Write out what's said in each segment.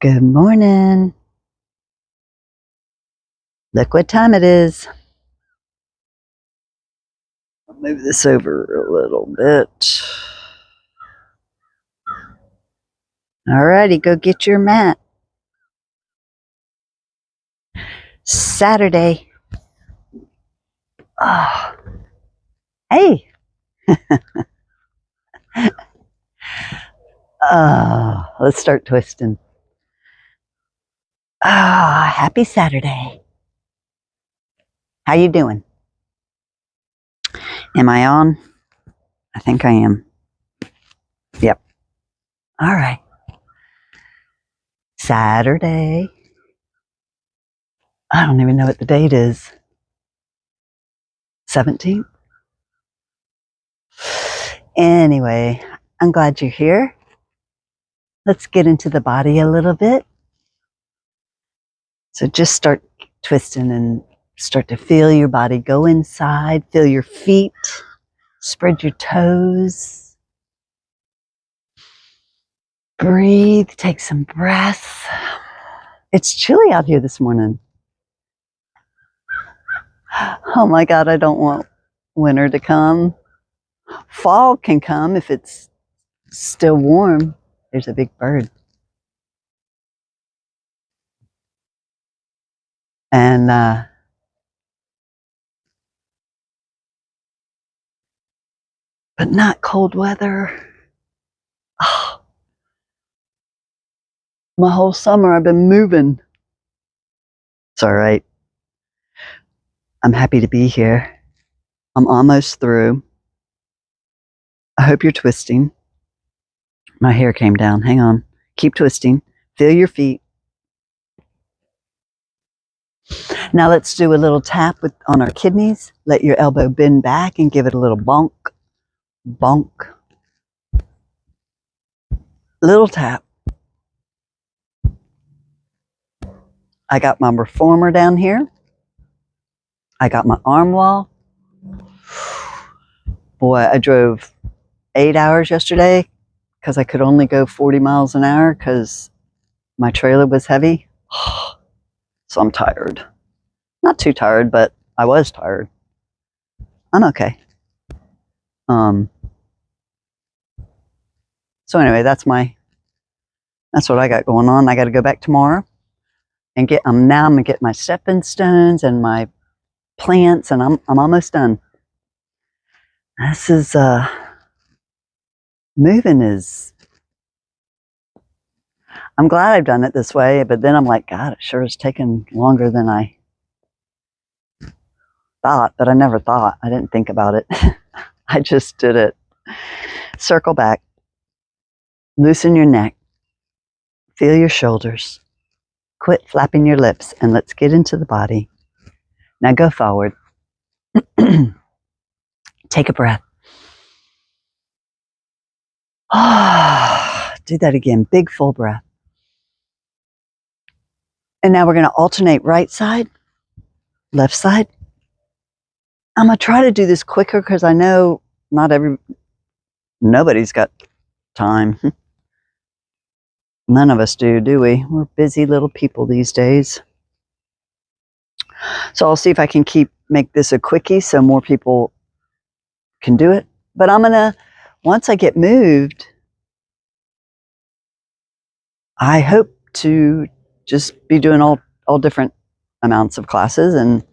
Good morning. Look what time it is. I'll move this over a little bit. Alrighty, go get your mat. Saturday. Oh, hey. Let's start twisting. Happy Saturday. How you doing? Am I on? I think I am. Yep. All right. Saturday. I don't even know what the date is. 17th? Anyway, I'm glad you're here. Let's get into the body a little bit. So just start twisting and start to feel your body go inside. Feel your feet. Spread your toes. Breathe. Take some breaths. It's chilly out here this morning. Oh my God, I don't want winter to come. Fall can come if it's still warm. There's a big bird. And but not cold weather. Oh, my whole summer I've been moving. It's all right. I'm happy to be here. I'm almost through. I hope you're twisting. My hair came down. Hang on. Keep twisting. Feel your feet. Now let's do a little tap on our kidneys. Let your elbow bend back and give it a little bonk. Bonk. Little tap. I got my reformer down here. I got my arm wall. Boy, I drove 8 hours yesterday because I could only go 40 miles an hour because my trailer was heavy. So I'm tired. Not too tired, but I was tired. I'm okay. So anyway, that's what I got going on. I got to go back tomorrow and I'm gonna get my stepping stones and my plants, and I'm almost done. This is moving is. I'm glad I've done it this way, but then I'm like, God, it sure is taking longer than I thought. But I never thought. I didn't think about it. I just did it. Circle back. Loosen your neck. Feel your shoulders. Quit flapping your lips, and let's get into the body. Now go forward. Take a breath. Do that again. Big full breath. And now we're going to alternate right side, left side. I'm going to try to do this quicker because I know nobody's got time. None of us do we? We're busy little people these days. So I'll see if I can make this a quickie so more people can do it. But once I get moved, I hope to just be doing all different amounts of classes. And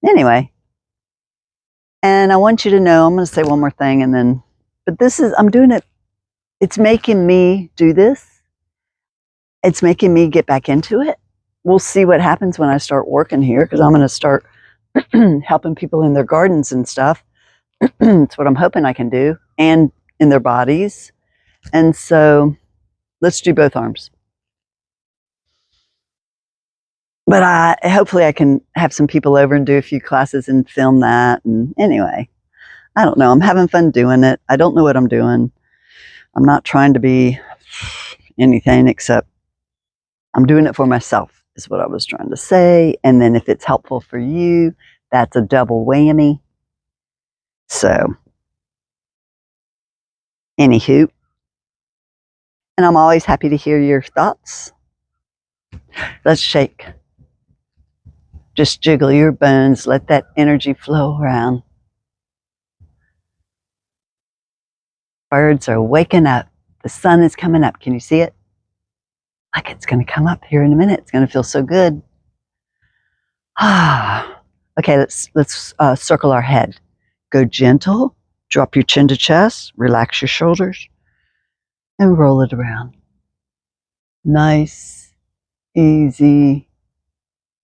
anyway, and I want you to know, I'm going to say one more thing I'm doing it. It's making me do this. It's making me get back into it. We'll see what happens when I start working here, because I'm going to start helping people in their gardens and stuff. It's what I'm hoping I can do, and in their bodies. And so let's do both arms. But hopefully I can have some people over and do a few classes and film that. And anyway, I don't know. I'm having fun doing it. I don't know what I'm doing. I'm not trying to be anything except I'm doing it for myself, is what I was trying to say. And then if it's helpful for you, that's a double whammy. So, anywho, and I'm always happy to hear your thoughts. Let's shake. Just jiggle your bones. Let that energy flow around. Birds are waking up. The sun is coming up. Can you see it? Like it's going to come up here in a minute. It's going to feel so good. Okay, let's circle our head. Go gentle. Drop your chin to chest. Relax your shoulders. And roll it around. Nice, easy,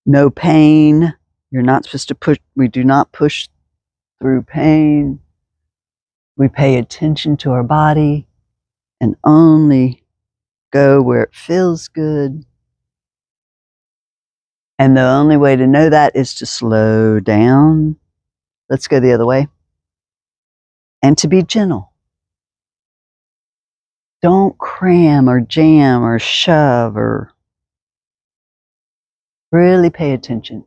no pain. You're not supposed to push. We do not push through pain. We pay attention to our body and only go where it feels good. And the only way to know that is to slow down. Let's go the other way. And to be gentle. Don't cram or jam or shove or really pay attention.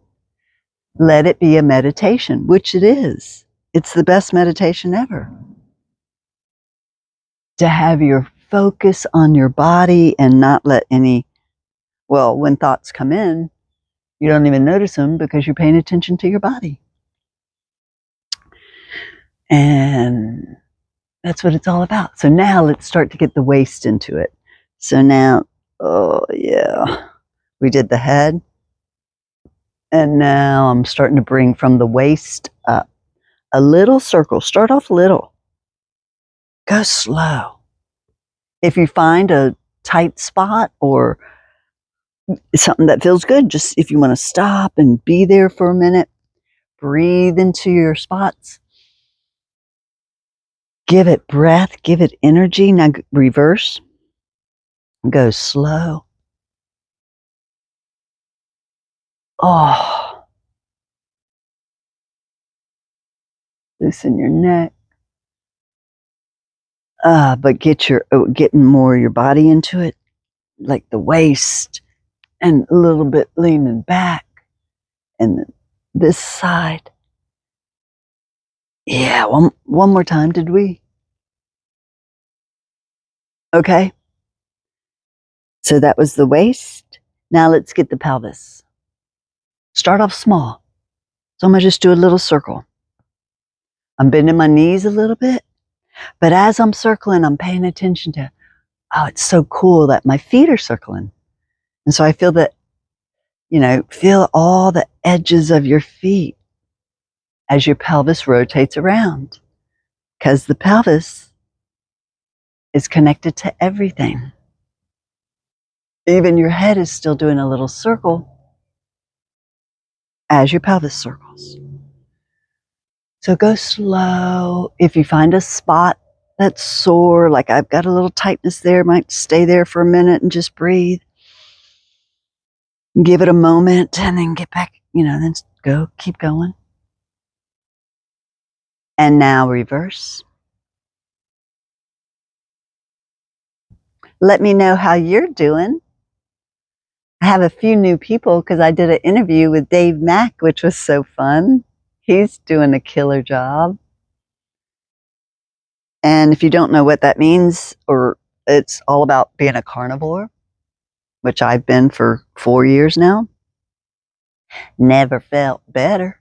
Let it be a meditation, which it is. It's the best meditation ever. To have your focus on your body and not let when thoughts come in, you don't even notice them because you're paying attention to your body. And that's what it's all about. So now let's start to get the waist into it. So now, we did the head. And now I'm starting to bring from the waist up. A little circle. Start off little. Go slow. If you find a tight spot or something that feels good, just if you want to stop and be there for a minute, breathe into your spots. Give it breath, give it energy. Now reverse. Go slow. Oh. Loosen your neck. But getting more of your body into it, like the waist, and a little bit leaning back, and this side. Yeah, one more time, did we? Okay. So that was the waist. Now let's get the pelvis. Start off small. So I'm going to just do a little circle. I'm bending my knees a little bit, but as I'm circling, I'm paying attention to, it's so cool that my feet are circling. And so I feel that, feel all the edges of your feet as your pelvis rotates around, because the pelvis is connected to everything. Even your head is still doing a little circle as your pelvis circles. So go slow. If you find a spot that's sore, like I've got a little tightness there, might stay there for a minute and just breathe. Give it a moment and then get back, then keep going. And now reverse. Let me know how you're doing. I have a few new people because I did an interview with Dave Mack, which was so fun. He's doing a killer job. And if you don't know what that means, or it's all about being a carnivore, which I've been for 4 years now. Never felt better.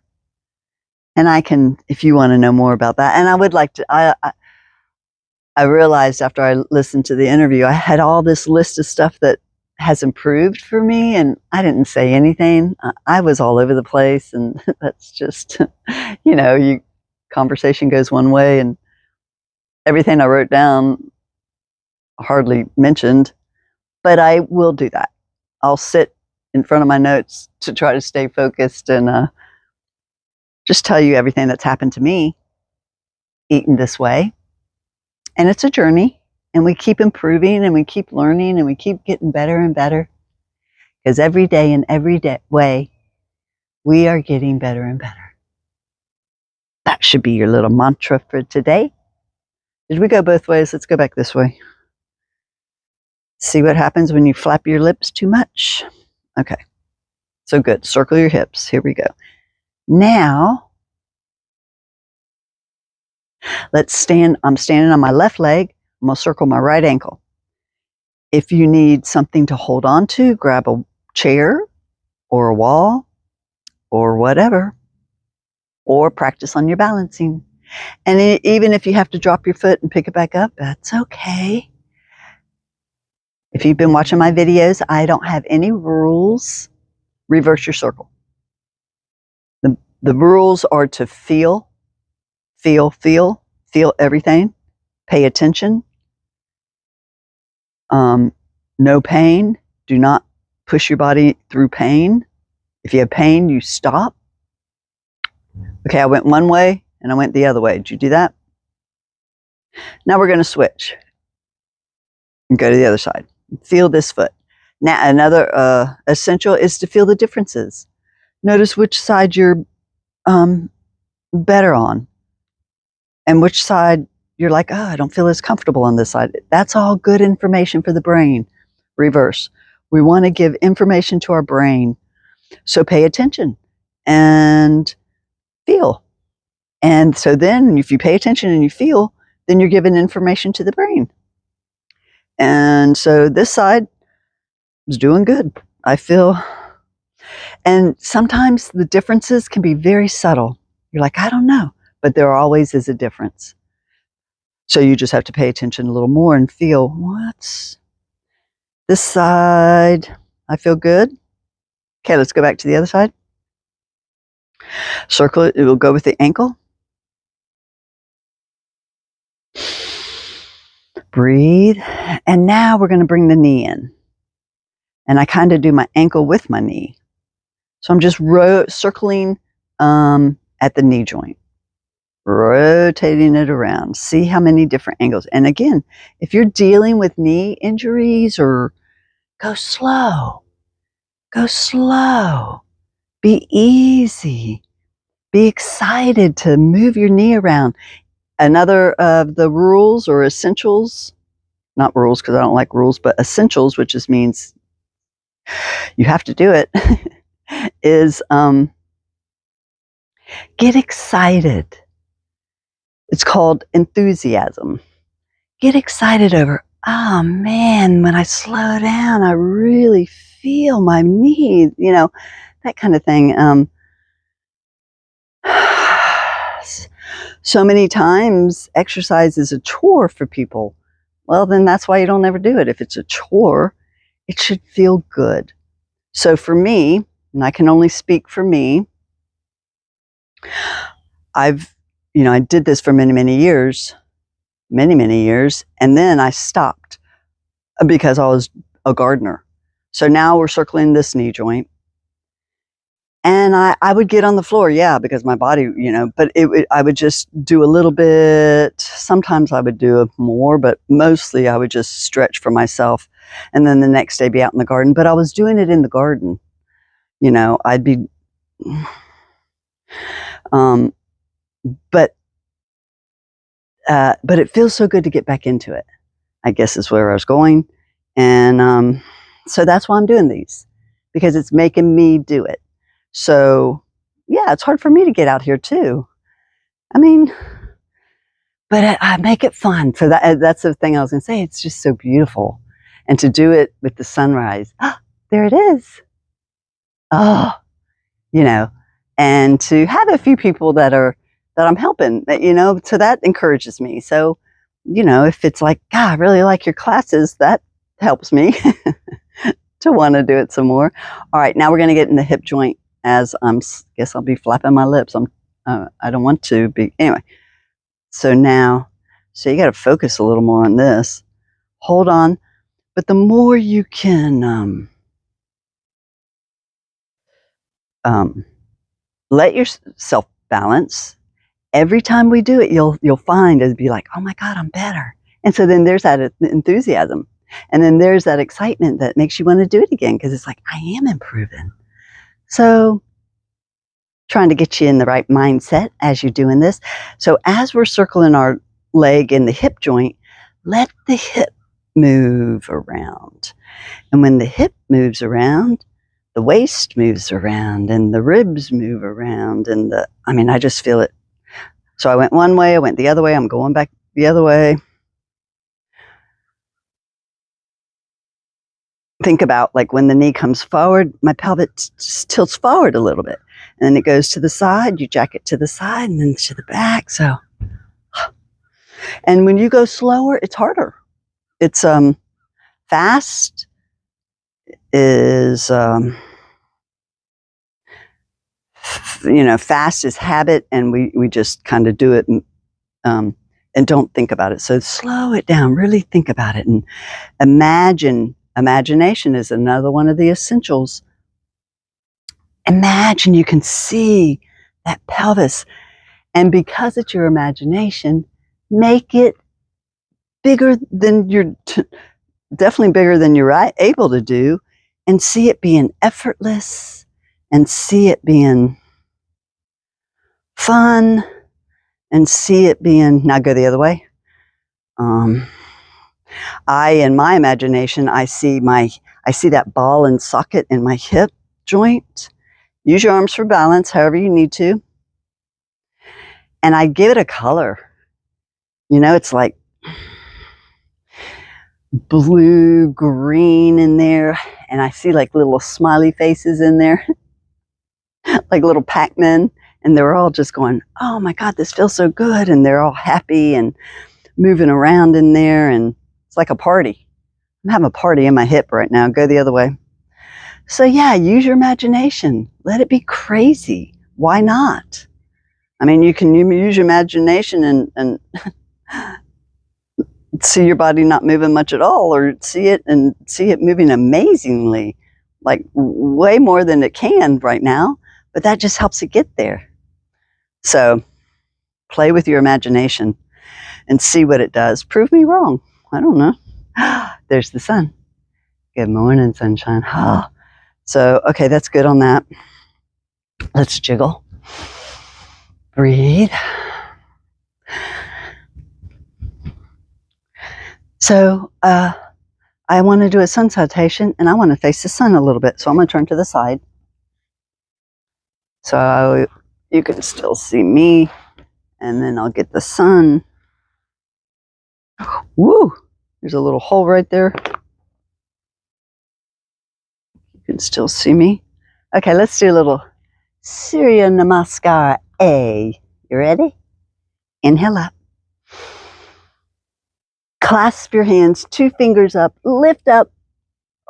And I can, if you want to know more about that, and I would like to, I realized after I listened to the interview, I had all this list of stuff that has improved for me, and I didn't say anything. I was all over the place, and that's just, conversation goes one way, and everything I wrote down hardly mentioned, but I will do that. I'll sit in front of my notes to try to stay focused and just tell you everything that's happened to me eating this way. And it's a journey, and we keep improving, and we keep learning, and we keep getting better and better, because every day in every way, we are getting better and better. That should be your little mantra for today. Did we go both ways? Let's go back this way. See what happens when you flap your lips too much. Okay. So good. Circle your hips. Here we go. Now, let's stand. I'm standing on my left leg. I'm going to circle my right ankle. If you need something to hold on to, grab a chair or a wall or whatever, or practice on your balancing. And even if you have to drop your foot and pick it back up, that's okay. If you've been watching my videos, I don't have any rules. Reverse your circle. The rules are to feel everything, pay attention, no pain, do not push your body through pain. If you have pain, you stop. Okay, I went one way and I went the other way. Did you do that? Now we're going to switch and go to the other side. Feel this foot. Now another essential is to feel the differences. Notice which side you're better on and which side you're like, oh, I don't feel as comfortable on this side. That's all good information for the brain. Reverse. We want to give information to our brain. So pay attention and feel. And so then if you pay attention and you feel, then you're giving information to the brain. And so this side is doing good. I feel. And sometimes the differences can be very subtle. You're like, I don't know. But there always is a difference. So you just have to pay attention a little more and feel, what's this side? I feel good. Okay, let's go back to the other side. Circle it. It will go with the ankle. Breathe. And now we're going to bring the knee in. And I kind of do my ankle with my knee. So I'm just circling at the knee joint. Rotating it around. See how many different angles. And again, if you're dealing with knee injuries, or go slow. Go slow. Be easy. Be excited to move your knee around. Another of the rules or essentials, not rules because I don't like rules, but essentials, which just means you have to do it, is get excited. It's called enthusiasm. Get excited over, oh man, when I slow down, I really feel my knee, that kind of thing. So many times exercise is a chore for people. Well, then that's why you don't ever do it. If it's a chore, it should feel good. So for me, and I can only speak for me, I did this for many years, and then I stopped because I was a gardener. So now we're circling this knee joint. And I would get on the floor, yeah, because my body, but I would just do a little bit. Sometimes I would do more, but mostly I would just stretch for myself. And then the next day be out in the garden. But I was doing it in the garden. I'd be, but it feels so good to get back into it, I guess is where I was going. And so that's why I'm doing these, because it's making me do it. So, yeah, it's hard for me to get out here too. I mean, but I make it fun. So that's the thing I was going to say. It's just so beautiful. And to do it with the sunrise. Ah, there it is. Oh, and to have a few people that I'm helping, so that encourages me. So, if it's like, God, I really like your classes, that helps me to want to do it some more. All right, now we're going to get in the hip joint. As guess I'll be flapping my lips. I don't want to be anyway. So now, you got to focus a little more on this. Hold on, but the more you can let yourself balance. Every time we do it, you'll find it'll be like, oh my God, I'm better. And so then there's that enthusiasm, and then there's that excitement that makes you want to do it again because it's like, I am improving. So, trying to get you in the right mindset as you're doing this. So as we're circling our leg in the hip joint, let the hip move around. And when the hip moves around, the waist moves around and the ribs move around. And I just feel it. So I went one way, I went the other way, I'm going back the other way. think about like when the knee comes forward, my pelvis just tilts forward a little bit. And then it goes to the side, you jack it to the side and then to the back. So, and when you go slower, it's harder. It's fast is fast is habit, and we just kind of do it and don't think about it. So slow it down, really think about it, and imagination is another one of the essentials. Imagine you can see that pelvis, and because it's your imagination, make it bigger than you're definitely bigger than you're able to do, and see it being effortless, and see it being fun, and see it being, now go the other way. In my imagination, I see that ball and socket in my hip joint. Use your arms for balance, however you need to. And I give it a color. It's like blue, green in there. And I see like little smiley faces in there, like little Pac-Men. And they're all just going, oh my God, this feels so good. And they're all happy and moving around in there. And it's like a party. I'm having a party in my hip right now. Go the other way. So yeah, use your imagination. Let it be crazy. Why not? I mean, you can use your imagination and see your body not moving much at all, or see it moving amazingly, like way more than it can right now, but that just helps it get there. So play with your imagination and see what it does. Prove me wrong. I don't know. There's the sun. Good morning, sunshine. So, okay, that's good on that. Let's jiggle. Breathe. So, I want to do a sun salutation, and I want to face the sun a little bit. So I'm going to turn to the side. So you can still see me, and then I'll get the sun. Woo! There's a little hole right there. You can still see me. Okay, let's do a little Surya Namaskar A. You ready? Inhale up. Clasp your hands, 2 fingers up, lift up.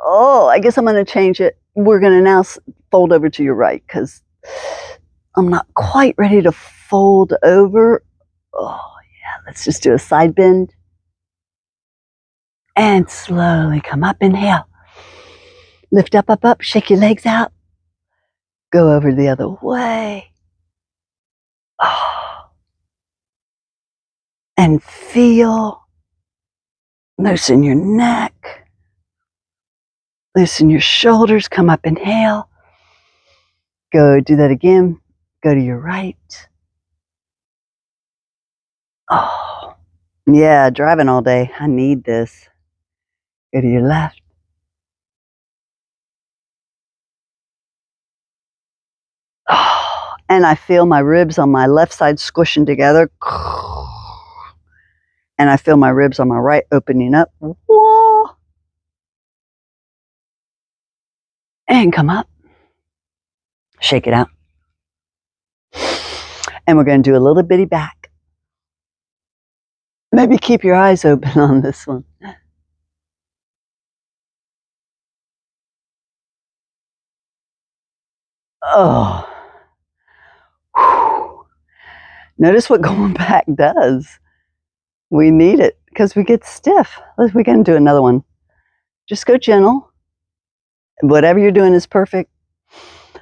Oh, I guess I'm going to change it. We're going to now fold over to your right because I'm not quite ready to fold over. Oh, yeah, let's just do a side bend. And slowly come up, inhale. Lift up, up, up, shake your legs out. Go over the other way. Oh. And feel. Loosen your neck. Loosen your shoulders, come up, inhale. Go, do that again. Go to your right. Oh, yeah, driving all day. I need this. Go to your left. Oh, and I feel my ribs on my left side squishing together. And I feel my ribs on my right opening up. Whoa. And come up. Shake it out. And we're going to do a little bitty back. Maybe keep your eyes open on this one. Oh. Whew. Notice what going back does. We need it because we get stiff. We're going to do another one. Just go gentle. Whatever you're doing is perfect.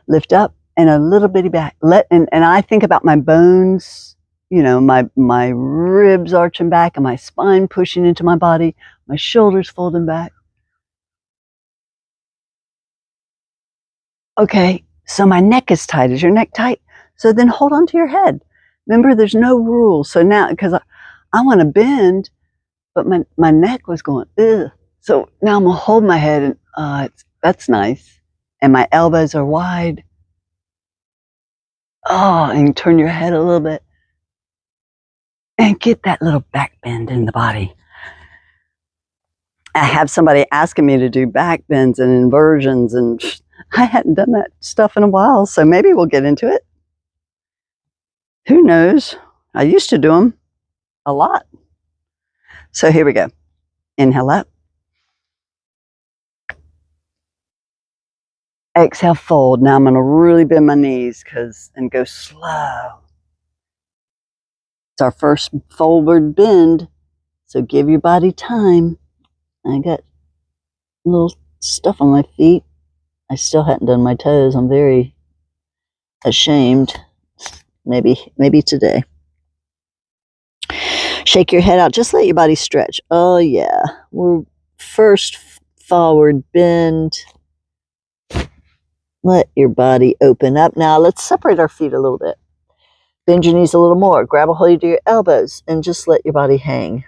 Lift up and a little bitty back. And I think about my bones, my ribs arching back and my spine pushing into my body, my shoulders folding back. Okay, so my neck is tight. Is your neck tight? So then hold on to your head. Remember, there's no rules. So now, because I want to bend, but my neck was going, ugh. So now I'm going to hold my head, and that's nice. And my elbows are wide. Oh, and you turn your head a little bit. And get that little back bend in the body. I have somebody asking me to do back bends and inversions, and I hadn't done that stuff in a while, so maybe we'll get into it. Who knows? I used to do them a lot. So here we go. Inhale up. Exhale, fold. Now I'm going to really bend my knees and go slow. It's our first forward bend, so give your body time. I got little stuff on my feet. I still hadn't done my toes. I'm very ashamed. Maybe today. Shake your head out. Just let your body stretch. Oh yeah. We're first forward bend. Let your body open up. Now let's separate our feet a little bit. Bend your knees a little more. Grab a hold of your elbows and just let your body hang.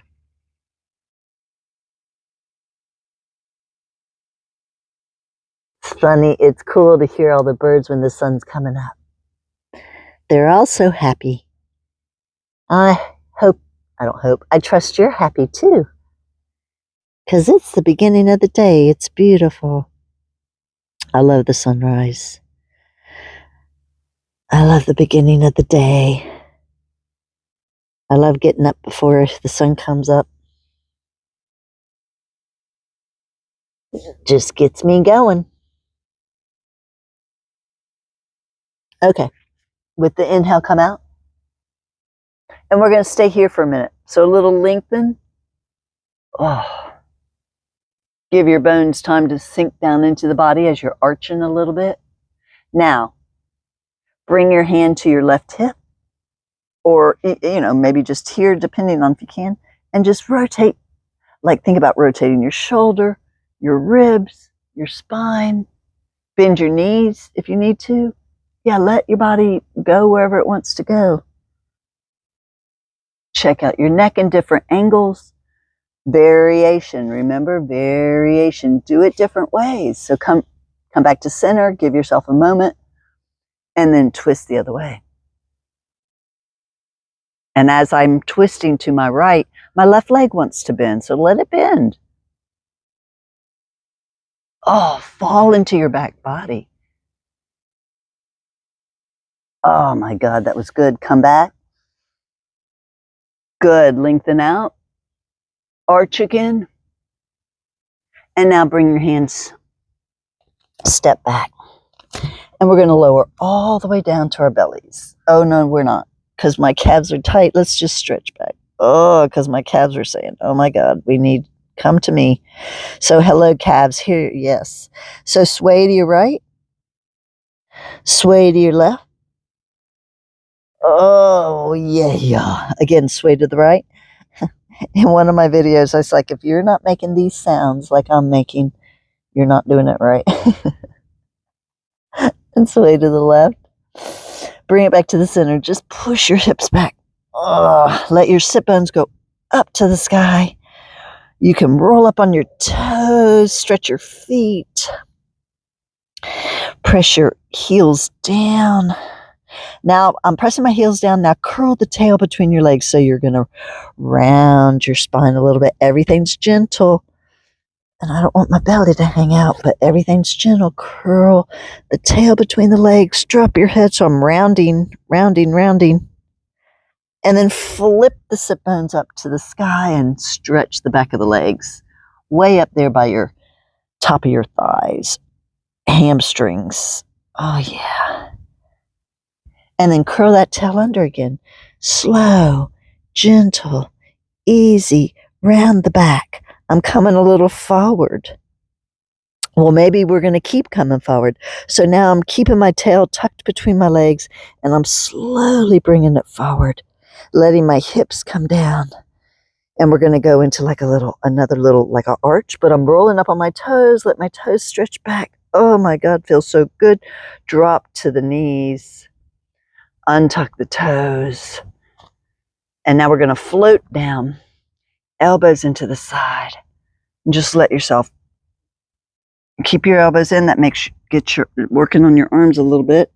It's funny. It's cool to hear all the birds when the sun's coming up. They're all so happy. I trust you're happy too. Because it's the beginning of the day. It's beautiful. I love the sunrise. I love the beginning of the day. I love getting up before the sun comes up. It just gets me going. Okay. With the inhale, come out. And we're going to stay here for a minute. So a little lengthen. Oh. Give your bones time to sink down into the body as you're arching a little bit. Now, bring your hand to your left hip, or maybe just here, depending on if you can, and just rotate. Like, think about rotating your shoulder, your ribs, your spine. Bend your knees if you need to. Yeah, let your body go wherever it wants to go. Check out your neck in different angles. Variation, remember, variation. Do it different ways. So come back to center, give yourself a moment, and then twist the other way. And as I'm twisting to my right, my left leg wants to bend, so let it bend. Oh, fall into your back body. Oh my God, that was good. Come back. Good, lengthen out. Arch again. And now bring your hands, step back. And we're going to lower all the way down to our bellies. Oh, no, we're not, because my calves are tight. Let's just stretch back. Oh, because my calves are saying, oh my God, come to me. So hello, calves, here, yes. So sway to your right, sway to your left. Oh, yeah. Again, sway to the right. In one of my videos, I was like, if you're not making these sounds like I'm making, you're not doing it right. And sway to the left. Bring it back to the center. Just push your hips back. Oh, let your sit bones go up to the sky. You can roll up on your toes, stretch your feet. Press your heels down. Now, I'm pressing my heels down. Now, curl the tail between your legs. So you're going to round your spine a little bit. Everything's gentle. And I don't want my belly to hang out, but everything's gentle. Curl the tail between the legs. Drop your head. So I'm rounding. And then flip the sit bones up to the sky and stretch the back of the legs. Way up there by your top of your thighs. Hamstrings. Oh, yeah. And then curl that tail under again. Slow, gentle, easy, round the back. I'm coming a little forward. Well, maybe we're going to keep coming forward. So now I'm keeping my tail tucked between my legs, and I'm slowly bringing it forward, letting my hips come down. And we're going to go into like another little, like an arch, but I'm rolling up on my toes. Let my toes stretch back. Oh my God, feels so good. Drop to the knees. Untuck the toes. And now we're going to float down. Elbows into the side. And just let yourself keep your elbows in. That makes working on your arms a little bit.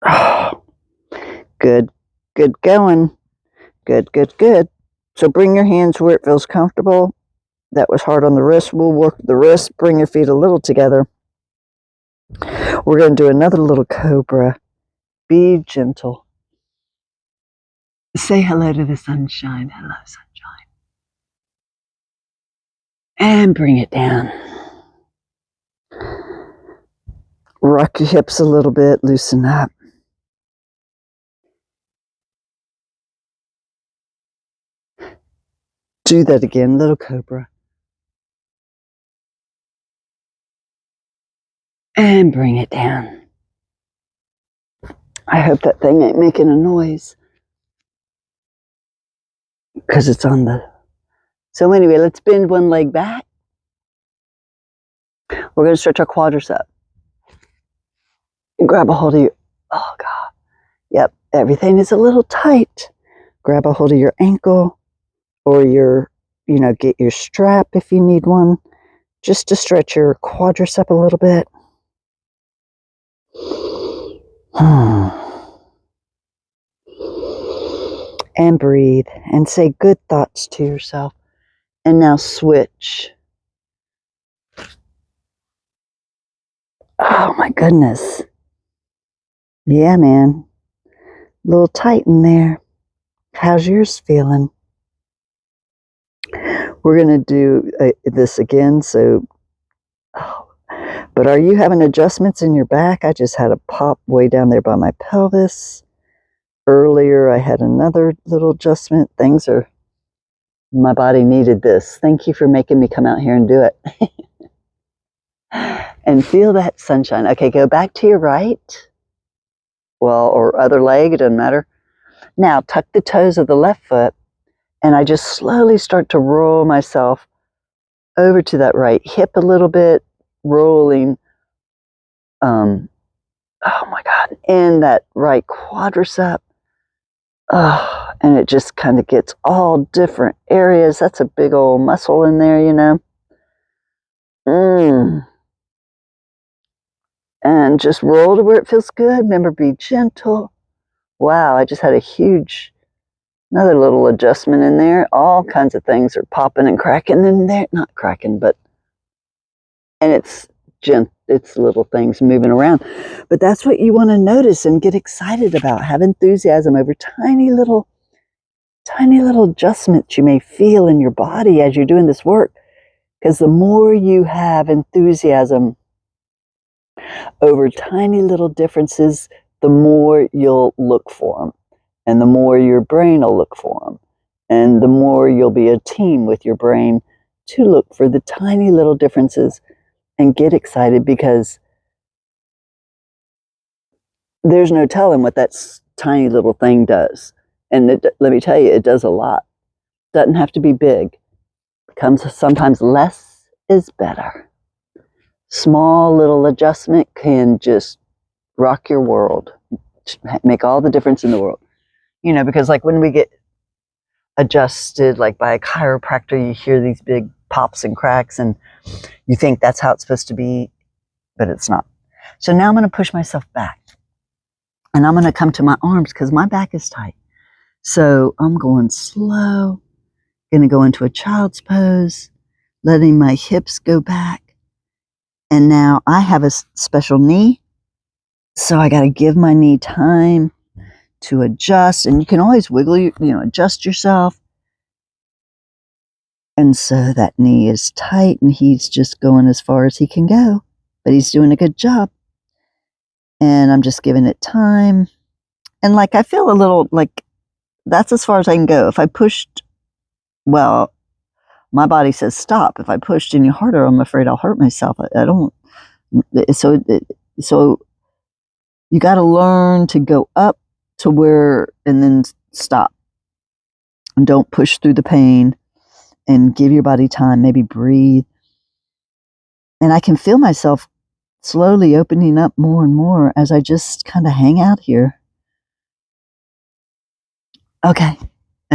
Oh, good going. Good. So bring your hands where it feels comfortable. That was hard on the wrist. We'll work the wrist. Bring your feet a little together. We're going to do another little cobra. Be gentle. Say hello to the sunshine. Hello, sunshine. And bring it down. Rock your hips a little bit. Loosen up. Do that again, little cobra. And bring it down. I hope that thing ain't making a noise, because it's on the... So anyway, let's bend one leg back. We're going to stretch our quadricep. Grab a hold of your... Oh, God. Yep, everything is a little tight. Grab a hold of your ankle or your, get your strap if you need one, just to stretch your quadricep a little bit. And breathe and say good thoughts to yourself. And now switch. Oh my goodness. Yeah, man. A little tight in there. How's yours feeling? We're going to do this again. But are you having adjustments in your back? I just had a pop way down there by my pelvis. Earlier, I had another little adjustment. My body needed this. Thank you for making me come out here and do it. And feel that sunshine. Okay, go back to your right. Well, or other leg, it doesn't matter. Now, tuck the toes of the left foot, and I just slowly start to roll myself over to that right hip a little bit, rolling, oh my God, in that right quadricep. And it just kind of gets all different areas. That's a big old muscle in there, And just roll to where it feels good. Remember, be gentle. Wow, I just had another little adjustment in there. All kinds of things are popping and cracking in there. Not cracking, and it's little things moving around. But that's what you want to notice and get excited about. Have enthusiasm over tiny little adjustments you may feel in your body as you're doing this work. Because the more you have enthusiasm over tiny little differences, the more you'll look for them. And the more your brain will look for them. And the more you'll be a team with your brain to look for the tiny little differences and get excited, because there's no telling what that tiny little thing does. And let me tell you, it does a lot. Doesn't have to be big. Sometimes less is better. Small little adjustment can just rock your world, make all the difference in the world. Because like when we get adjusted, like by a chiropractor, you hear these big pops and cracks and you think that's how it's supposed to be, but it's not. So now I'm going to push myself back and I'm going to come to my arms because my back is tight. So I'm going slow, going to go into a child's pose, letting my hips go back. And now I have a special knee. So I got to give my knee time to adjust. And you can always wiggle, adjust yourself. And so that knee is tight and he's just going as far as he can go. But he's doing a good job. And I'm just giving it time. And I feel a little that's as far as I can go. If I pushed, well, my body says stop. If I pushed any harder, I'm afraid I'll hurt myself. I don't. So you got to learn to go up to where and then stop. And don't push through the pain and give your body time. Maybe breathe. And I can feel myself slowly opening up more and more as I just kind of hang out here. Okay.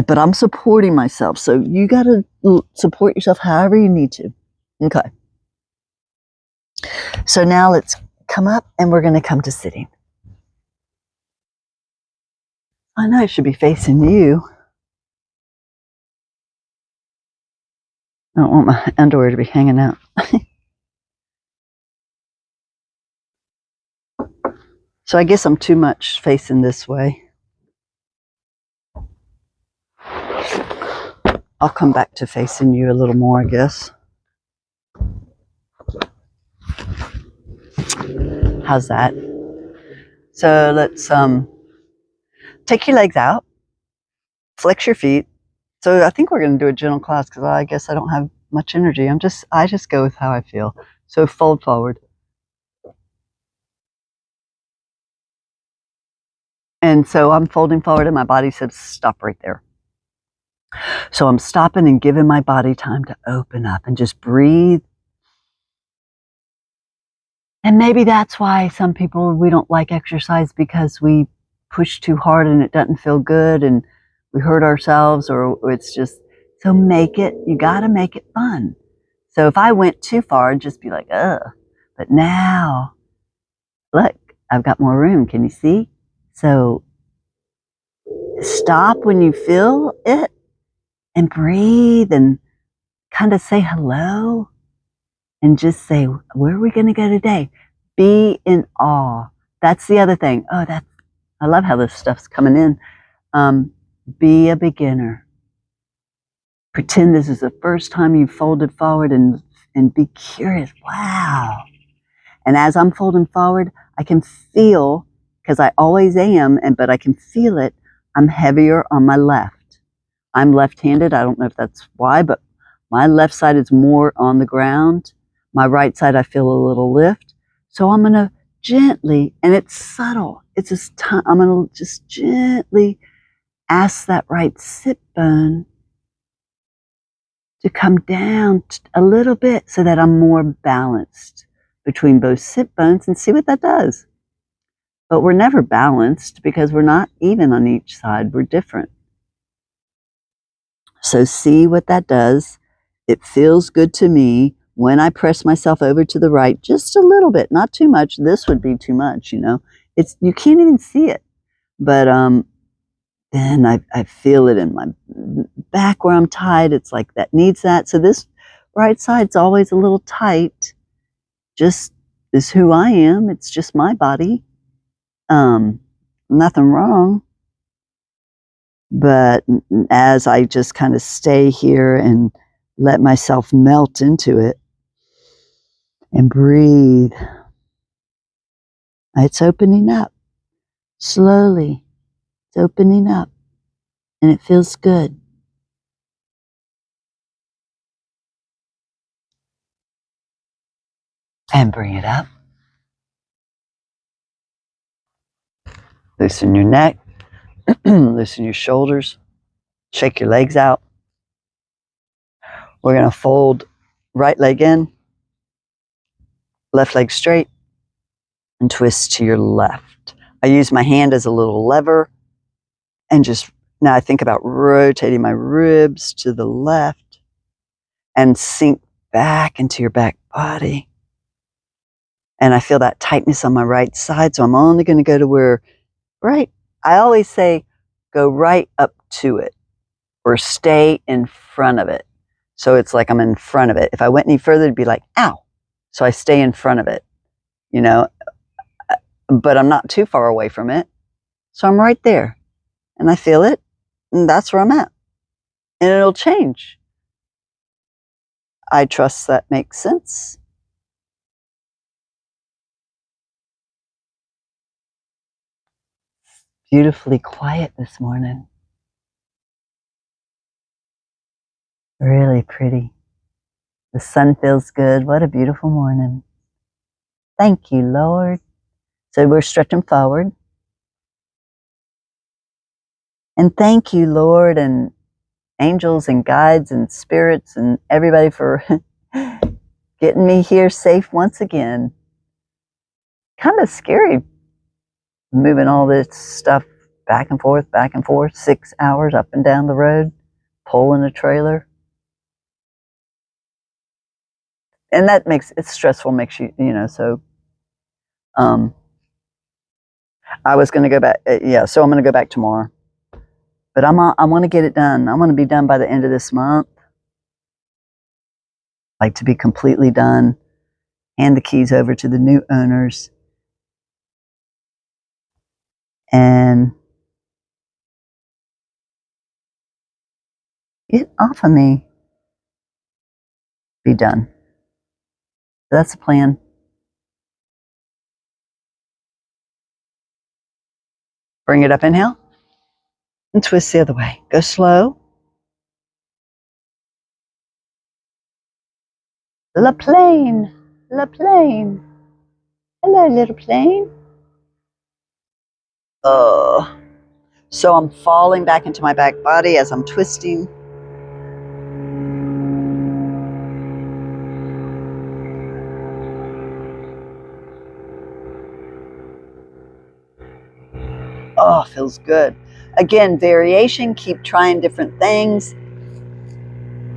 But I'm supporting myself. So you got to support yourself however you need to. Okay. So now let's come up and we're going to come to sitting. I know I should be facing you. I don't want my underwear to be hanging out. So I guess I'm too much facing this way. I'll come back to facing you a little more, I guess. How's that? So let's take your legs out, flex your feet. So I think we're going to do a gentle class because I guess I don't have much energy. I just go with how I feel. So fold forward. And so I'm folding forward and my body says stop right there. So I'm stopping and giving my body time to open up and just breathe. And maybe that's why some people, we don't like exercise because we push too hard and it doesn't feel good and we hurt ourselves, or it's just, so you gotta make it fun. So if I went too far, I'd just be like, ugh. But now, look, I've got more room. Can you see? So stop when you feel it and breathe and kind of say hello and just say, where are we going to go today? Be in awe. That's the other thing. I love how this stuff's coming in. Be a beginner. Pretend this is the first time you've folded forward and be curious. Wow. And as I'm folding forward, I can feel, because I always am, but I can feel it, I'm heavier on my left. I'm left-handed. I don't know if that's why, but my left side is more on the ground. My right side, I feel a little lift. So I'm going to gently, and it's subtle. It's just I'm going to just gently ask that right sit bone to come down a little bit so that I'm more balanced between both sit bones, and see what that does. But we're never balanced because we're not even on each side. We're different. So see what that does. It feels good to me when I press myself over to the right just a little bit, not too much. This would be too much, you know. You can't even see it. But then I feel it in my back where I'm tied. It's like that needs that. So this right side's always a little tight. Just is who I am. It's just my body. Nothing wrong. But as I just kind of stay here and let myself melt into it and breathe, it's opening up slowly. It's opening up and it feels good. And bring it up. Loosen your neck, loosen your shoulders, shake your legs out. We're going to fold right leg in, left leg straight, and twist to your left. I use my hand as a little lever, and just now I think about rotating my ribs to the left and sink back into your back body. And I feel that tightness on my right side, so I'm only going to go to where, right, I always say go right up to it or stay in front of it. So it's like I'm in front of it. If I went any further, it'd be like, ow. So I stay in front of it, you know, but I'm not too far away from it. So I'm right there and I feel it, and that's where I'm at. And it'll change. I trust that makes sense. Beautifully quiet this morning. Really pretty. The sun feels good. What a beautiful morning. Thank you, Lord. So we're stretching forward. And thank you, Lord, and angels and guides and spirits and everybody for getting me here safe once again. Kind of scary moving all this stuff back and forth, 6 hours up and down the road, pulling a trailer. And that makes it stressful, makes you, so I was going to go back. So I'm going to go back tomorrow. But I want to get it done. I want to be done by the end of this month. like to be completely done, hand the keys over to the new owners, and get off of me. Be done. That's the plan. Bring it up, inhale, and twist the other way. Go slow. La plane, la plane. Hello, little plane. Oh, so I'm falling back into my back body as I'm twisting. Oh, feels good. Again, variation, keep trying different things.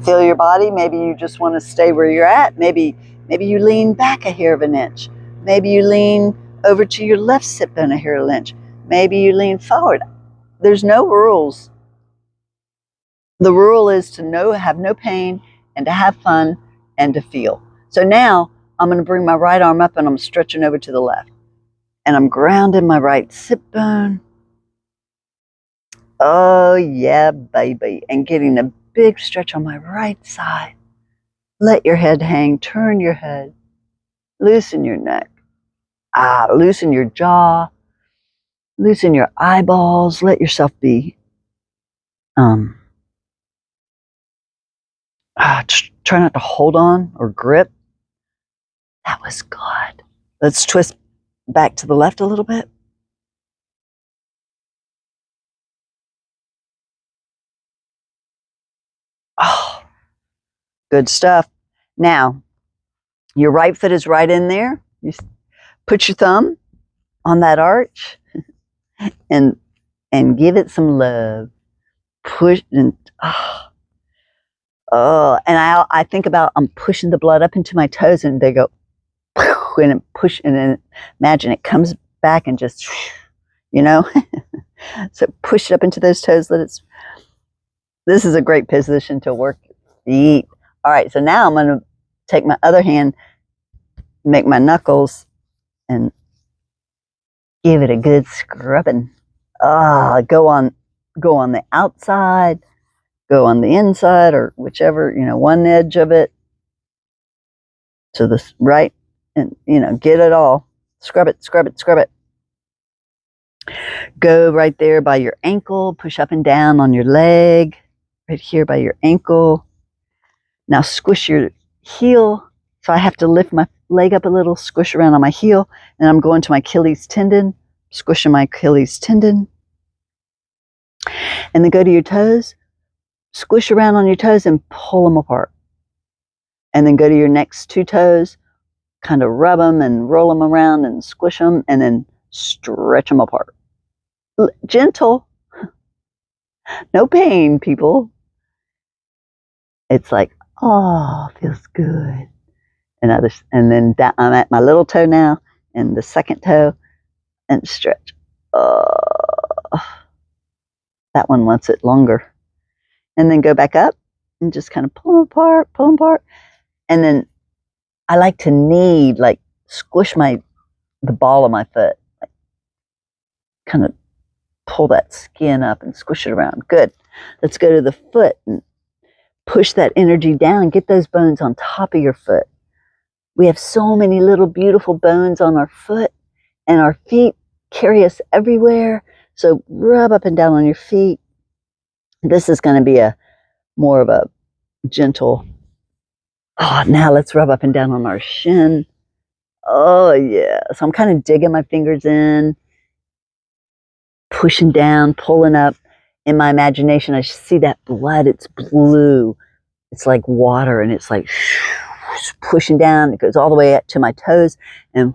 Feel your body. Maybe you just want to stay where you're at. Maybe you lean back a hair of an inch. Maybe you lean over to your left sit bone a hair of an inch. Maybe you lean forward. There's no rules. The rule is to have no pain and to have fun and to feel. So now I'm going to bring my right arm up and I'm stretching over to the left. And I'm grounding my right sit bone. Oh, yeah, baby. And getting a big stretch on my right side. Let your head hang. Turn your head. Loosen your neck. Loosen your jaw. Loosen your eyeballs. Let yourself be. Try not to hold on or grip. That was good. Let's twist back to the left a little bit. Oh, good stuff. Now, your right foot is right in there. You put your thumb on that arch and give it some love. Push and and I think about I'm pushing the blood up into my toes and they go and push and then imagine it comes back and just so push it up into those toes. This is a great position to work feet. All right, so now I'm going to take my other hand, make my knuckles, and give it a good scrubbing. Go on the outside, go on the inside, or whichever, one edge of it to the right, and get it all. Scrub it, scrub it, scrub it. Go right there by your ankle, push up and down on your leg, right here by your ankle. Now squish your heel. So I have to lift my leg up a little, squish around on my heel, and I'm going to my Achilles tendon, squishing my Achilles tendon. And then go to your toes, squish around on your toes and pull them apart. And then go to your next two toes, kind of rub them and roll them around and squish them, and then stretch them apart. Gentle. No pain, people. It's like, oh, feels good. And then I'm at my little toe now, and the second toe, and stretch. That one wants it longer. And then go back up and just kind of pull them apart. And then I like to knead, like squish the ball of my foot, like kind of pull that skin up and squish it around. Good. Let's go to the foot and push that energy down. Get those bones on top of your foot. We have so many little beautiful bones on our foot, and our feet carry us everywhere. So rub up and down on your feet. This is going to be more of a gentle. Now let's rub up and down on our shin. Oh yeah. So I'm kind of digging my fingers in, pushing down, pulling up. In my imagination, I see that blood. It's blue. It's like water, and it's like pushing down. It goes all the way up to my toes, and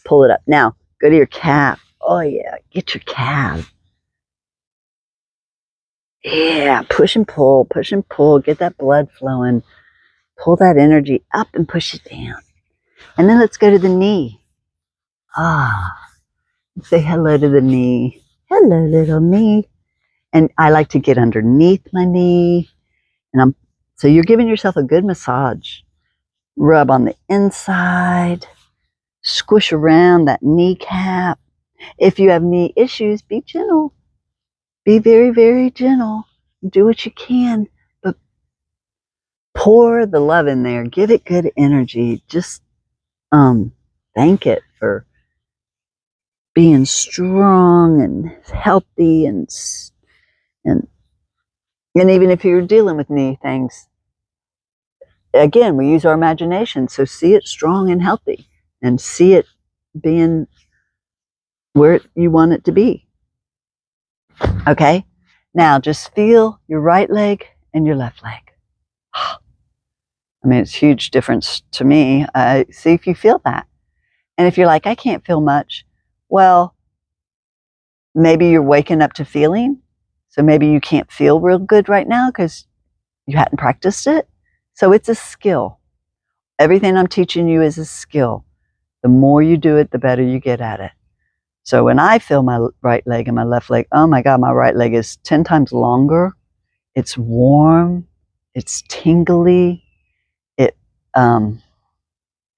pull it up. Now, go to your calf. Oh, yeah. Get your calf. Yeah. Push and pull. Get that blood flowing. Pull that energy up and push it down. And then let's go to the knee. Say hello to the knee. Hello, little knee. And I like to get underneath my knee. And I'm So you're giving yourself a good massage. Rub on the inside, squish around that kneecap. If you have knee issues, be gentle. Be very, very gentle. Do what you can, but pour the love in there. Give it good energy. Just thank it for being strong and healthy and even if you're dealing with knee things, again, we use our imagination. So see it strong and healthy and see it being where you want it to be. Okay? Now just feel your right leg and your left leg. I mean, it's a huge difference to me. See if you feel that. And if you're like, I can't feel much, well, maybe you're waking up to feeling. So maybe you can't feel real good right now because you hadn't practiced it. So it's a skill. Everything I'm teaching you is a skill. The more you do it, the better you get at it. So when I feel my right leg and my left leg, oh my God, my right leg is 10 times longer. It's warm. It's tingly.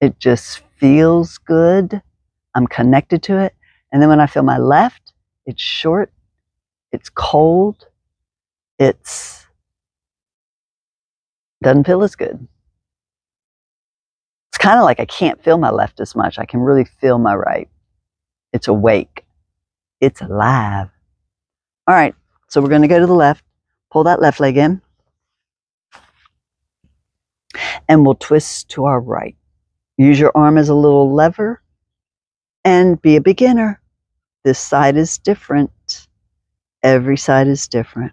It just feels good. I'm connected to it. And then when I feel my left, it's short. It's cold. It's doesn't feel as good. It's kind of like I can't feel my left as much. I can really feel my right. It's awake. It's alive. All right, so we're going to go to the left. Pull that left leg in. And we'll twist to our right. Use your arm as a little lever and be a beginner. This side is different. Every side is different.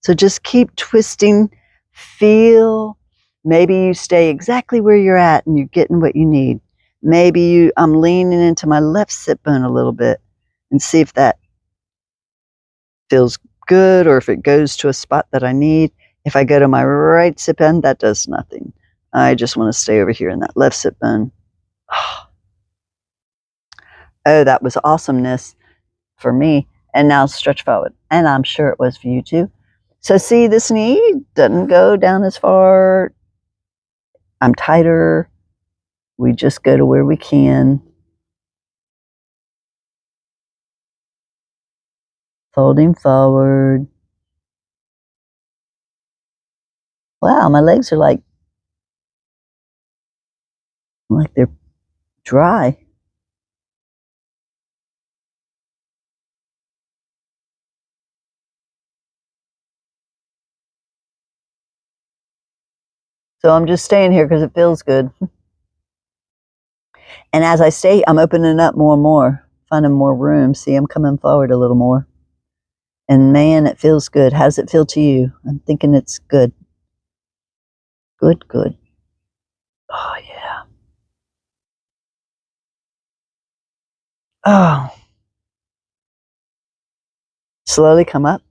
So just keep twisting. Feel. Maybe you stay exactly where you're at and you're getting what you need. Maybe I'm leaning into my left sit bone a little bit and see if that feels good or if it goes to a spot that I need. If I go to my right sit bone, that does nothing. I just want to stay over here in that left sit bone. Oh, that was awesomeness for me. And now stretch forward. And I'm sure it was for you too. So see, this knee doesn't go down as far. I'm tighter. We just go to where we can. Folding forward. Wow, my legs are like they're dry. So I'm just staying here because it feels good. And as I stay, I'm opening up more and more, finding more room. See, I'm coming forward a little more. And man, it feels good. How does it feel to you? I'm thinking it's good. Good, good. Oh, yeah. Oh. Slowly come up.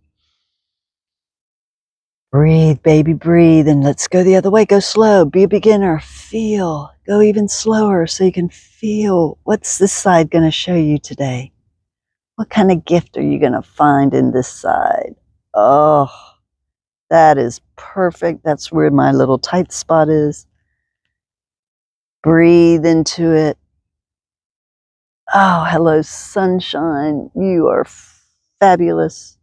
Breathe, baby, breathe. And let's go the other way. Go slow. Be a beginner. Feel. Go even slower so you can feel. What's this side going to show you today? What kind of gift are you going to find in this side? Oh, that is perfect. That's where my little tight spot is. Breathe into it. Oh, hello, sunshine. You are fabulous.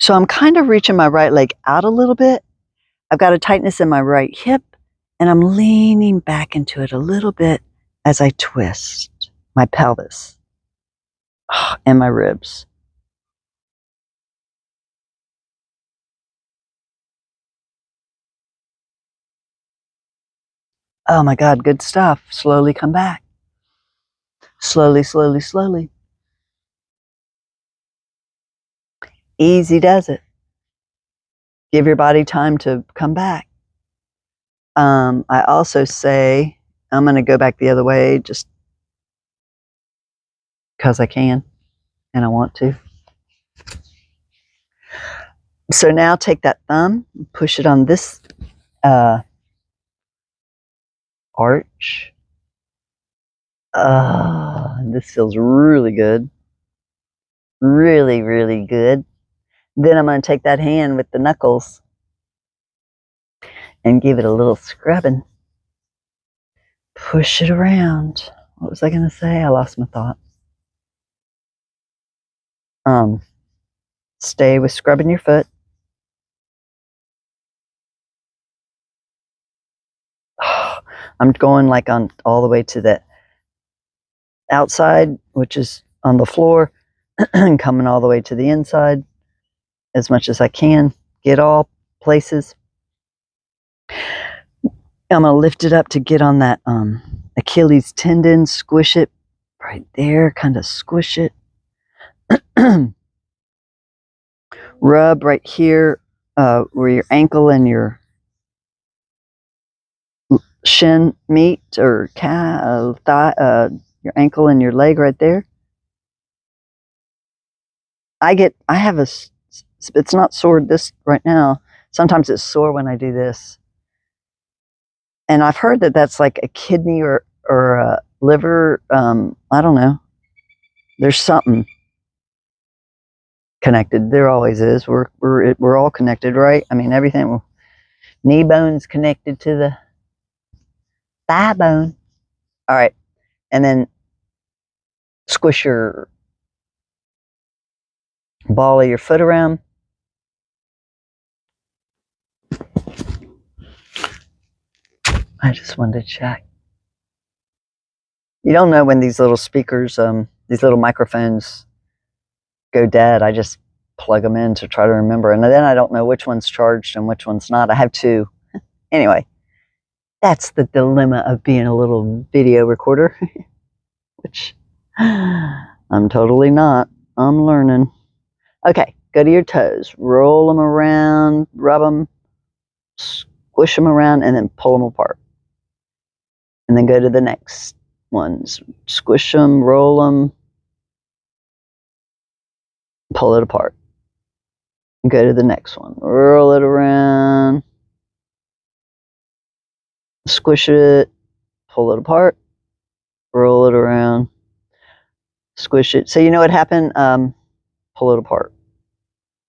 So I'm kind of reaching my right leg out a little bit. I've got a tightness in my right hip, and I'm leaning back into it a little bit as I twist my pelvis and my ribs. Oh my God, good stuff. Slowly come back. Slowly, slowly, slowly. Easy does it. Give your body time to come back. I also say, I'm going to go back the other way just because I can and I want to. So now take that thumb, push it on this arch. This feels really good. really, really good. Then I'm going to take that hand with the knuckles and give it a little scrubbing. Push it around. What was I going to say? I lost my thought. Stay with scrubbing your foot. I'm going like on all the way to the outside, which is on the floor, and coming all the way to the inside as much as I can. Get all places. I'm gonna lift it up to get on that Achilles tendon, squish it right there, kind of squish it. Rub right here where your ankle and your shin meet, or thigh, your ankle and your leg right there. I have it's not sore this right now. Sometimes it's sore when I do this. And I've heard that that's like a kidney or a liver. I don't know. There's something connected. There always is. We're all connected, right? I mean, everything. Knee bone's connected to the thigh bone. All right, and then squish your ball of your foot around. I just wanted to check. You don't know when these little speakers, these little microphones go dead. I just plug them in to try to remember. And then I don't know which one's charged and which one's not. I have two. Anyway, that's the dilemma of being a little video recorder, which I'm totally not. I'm learning. Okay, go to your toes. Roll them around, rub them, squish them around, and then pull them apart. And then go to the next ones. Squish them, roll them, pull it apart. And go to the next one. Roll it around, squish it, pull it apart, roll it around, squish it. So you know what happened? Pull it apart.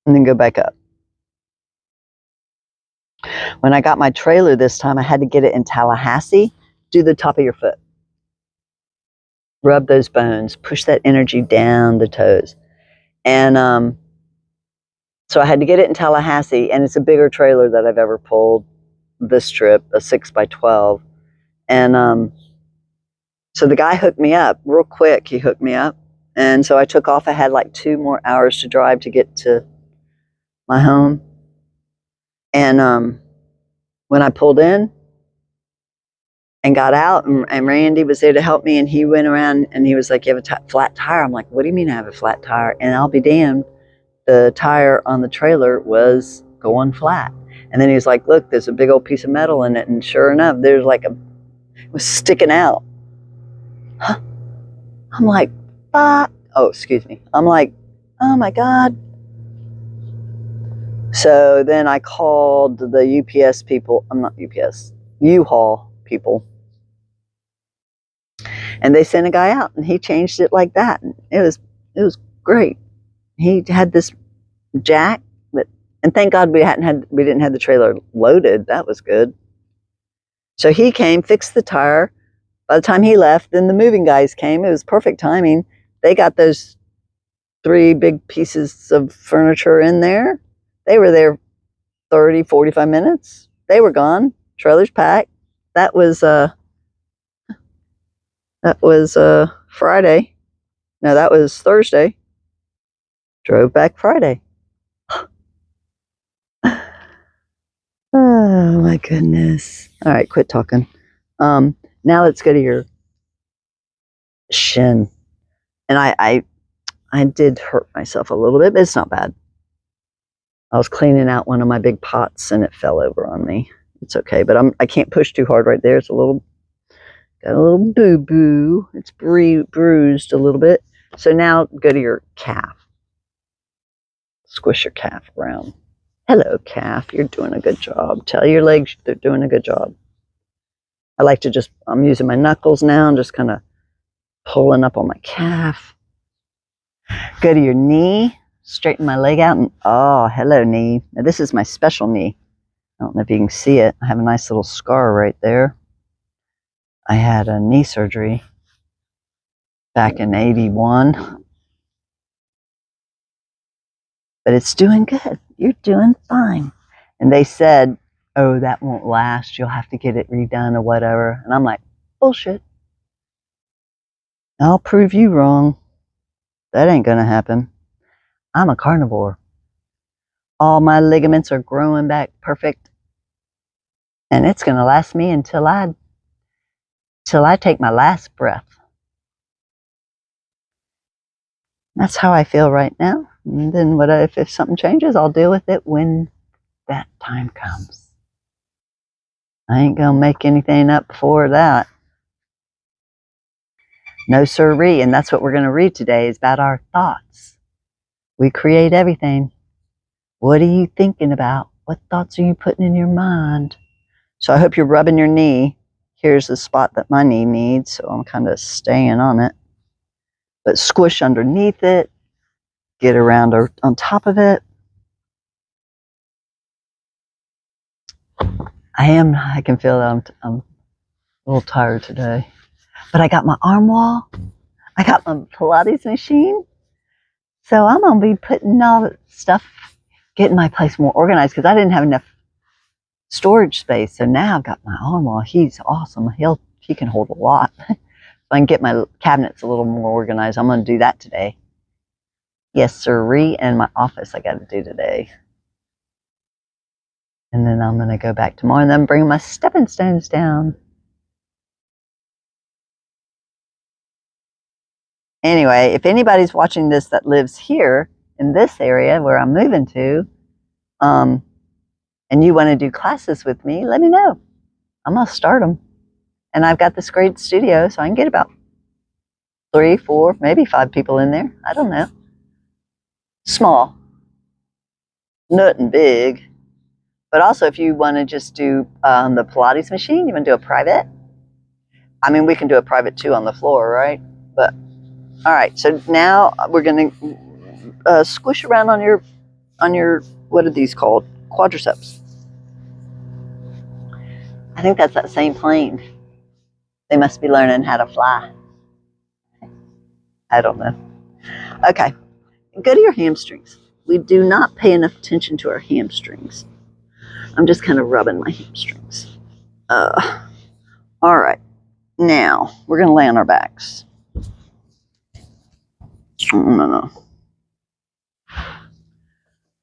And then go back up. When I got my trailer this time, I had to get it in Tallahassee. Do the top of your foot. Rub those bones. Push that energy down the toes. And so I had to get it in Tallahassee, and it's a bigger trailer that I've ever pulled this trip, a 6x12. And so the guy hooked me up real quick. He hooked me up. And so I took off. I had like 2 more hours to drive to get to my home. And when I pulled in and got out, and Randy was there to help me, and he went around and he was like, "You have a flat tire?" I'm like, "What do you mean I have a flat tire?" And I'll be damned, the tire on the trailer was going flat. And then he was like, "Look, there's a big old piece of metal in it." And sure enough, there's like it was sticking out. Huh. I'm like, fuck. Oh, excuse me. I'm like, oh my God. So then I called the UPS people. I'm not UPS, U-Haul people. And they sent a guy out, and he changed it like that. And it was great. He had this jack, and thank God we didn't have the trailer loaded. That was good. So he came, fixed the tire. By the time he left, then the moving guys came. It was perfect timing. They got those 3 big pieces of furniture in there. They were there 30, 45 minutes. They were gone. Trailer's packed. That was Friday. No, that was Thursday. Drove back Friday. Oh my goodness. All right, quit talking. Now let's go to your shin. And I did hurt myself a little bit, but it's not bad. I was cleaning out one of my big pots and it fell over on me. It's okay, but I can't push too hard right there. It's got a little boo-boo. It's bruised a little bit. So now go to your calf. Squish your calf around. Hello, calf. You're doing a good job. Tell your legs they're doing a good job. I like to I'm using my knuckles now and just kind of pulling up on my calf. Go to your knee, straighten my leg out, and oh, hello, knee. Now, this is my special knee. I don't know if you can see it. I have a nice little scar right there. I had a knee surgery back in '81. But it's doing good. You're doing fine. And they said, oh, that won't last. You'll have to get it redone or whatever. And I'm like, bullshit. I'll prove you wrong. That ain't going to happen. I'm a carnivore. All my ligaments are growing back perfect. And it's going to last me until I take my last breath. That's how I feel right now. And then if something changes, I'll deal with it when that time comes. I ain't going to make anything up before that. No sirree. And that's what we're going to read today is about our thoughts. We create everything. What are you thinking about? What thoughts are you putting in your mind? So I hope you're rubbing your knee. Here's the spot that my knee needs, so I'm kind of staying on it. But squish underneath it. Get around or on top of it. I can feel that I'm a little tired today. But I got my arm wall. I got my Pilates machine. So I'm going to be putting all the stuff, getting my place more organized because I didn't have enough storage space. So now I've got my arm wall. He's awesome. He can hold a lot. If I can get my cabinets a little more organized, I'm going to do that today. Yes, sirree, and my office I got to do today. And then I'm going to go back tomorrow and then bring my stepping stones down. Anyway, if anybody's watching this that lives here in this area where I'm moving to, and you want to do classes with me, let me know. I'm going to start them. And I've got this great studio, so I can get about 3, 4, maybe 5 people in there. I don't know. Small. Nothing big. But also, if you want to just do the Pilates machine, you want to do a private? I mean, we can do a private too on the floor, right? But, all right. So now we're going to squish around on your, what are these called? Quadriceps. I think that's that same plane. They must be learning how to fly. I don't know. Okay. Go to your hamstrings. We do not pay enough attention to our hamstrings. I'm just kind of rubbing my hamstrings. All right. Now, we're going to lay on our backs. No.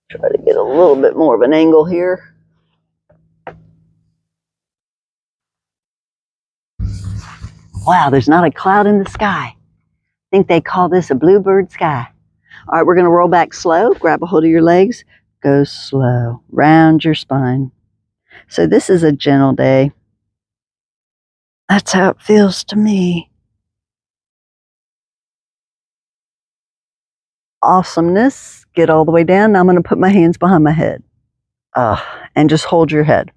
Try to get a little bit more of an angle here. Wow, there's not a cloud in the sky. I think they call this a bluebird sky. All right, we're going to roll back slow. Grab a hold of your legs. Go slow. Round your spine. So this is a gentle day. That's how it feels to me. Awesomeness. Get all the way down. Now I'm going to put my hands behind my head. And just hold your head.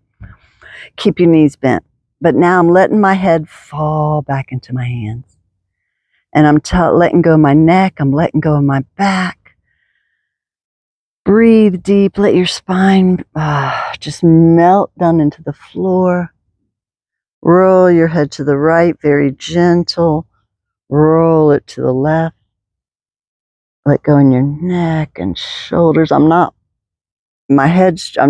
Keep your knees bent. But now I'm letting my head fall back into my hands. And I'm letting go of my neck. I'm letting go of my back. Breathe deep. Let your spine just melt down into the floor. Roll your head to the right, very gentle. Roll it to the left. Let go in your neck and shoulders. I'm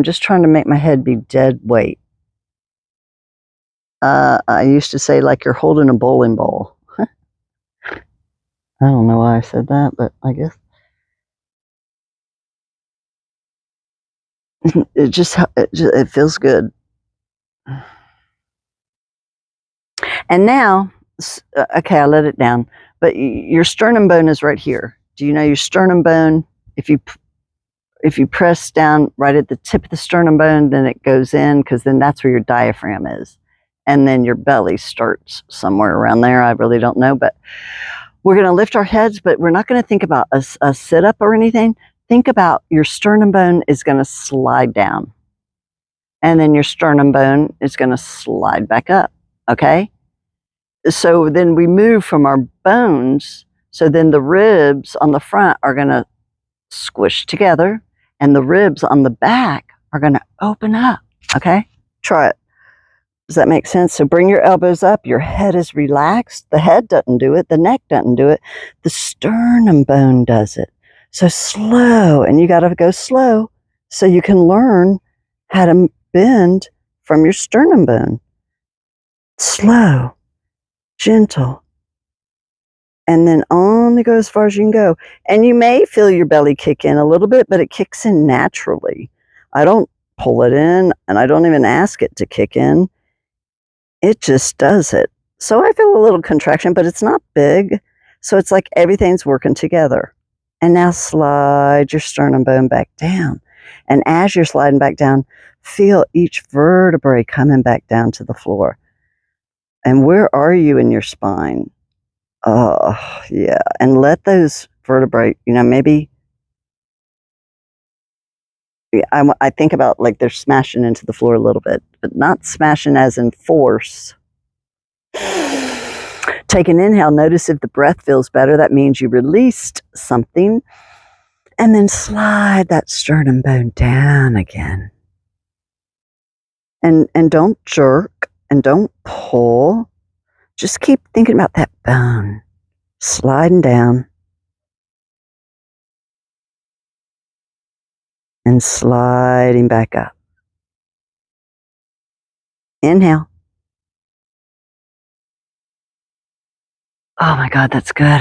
just trying to make my head be dead weight. I used to say like you're holding a bowling ball. I don't know why I said that, but I guess it feels good. And now, okay, I let it down, but your sternum bone is right here. Do you know your sternum bone? If you press down right at the tip of the sternum bone, then it goes in because then that's where your diaphragm is. And then your belly starts somewhere around there. I really don't know, but we're going to lift our heads, but we're not going to think about a sit-up or anything. Think about your sternum bone is going to slide down. And then your sternum bone is going to slide back up, okay? So then we move from our bones So then the ribs on the front are going to squish together, and the ribs on the back are going to open up. Okay? Try it. Does that make sense? So bring your elbows up. Your head is relaxed. The head doesn't do it. The neck doesn't do it. The sternum bone does it. So slow, and you got to go slow so you can learn how to bend from your sternum bone. Slow, gentle, and then only go as far as you can go. And you may feel your belly kick in a little bit, but it kicks in naturally. I don't pull it in, and I don't even ask it to kick in. It just does it. So I feel a little contraction, but it's not big. So it's like everything's working together. And now slide your sternum bone back down. And as you're sliding back down, feel each vertebrae coming back down to the floor. And where are you in your spine? Oh, yeah. And let those vertebrae, maybe I think about like they're smashing into the floor a little bit, but not smashing as in force. Take an inhale. Notice if the breath feels better. That means you released something. And then slide that sternum bone down again. And don't jerk and don't pull. Just keep thinking about that bone sliding down and sliding back up. Inhale. Oh my God, that's good.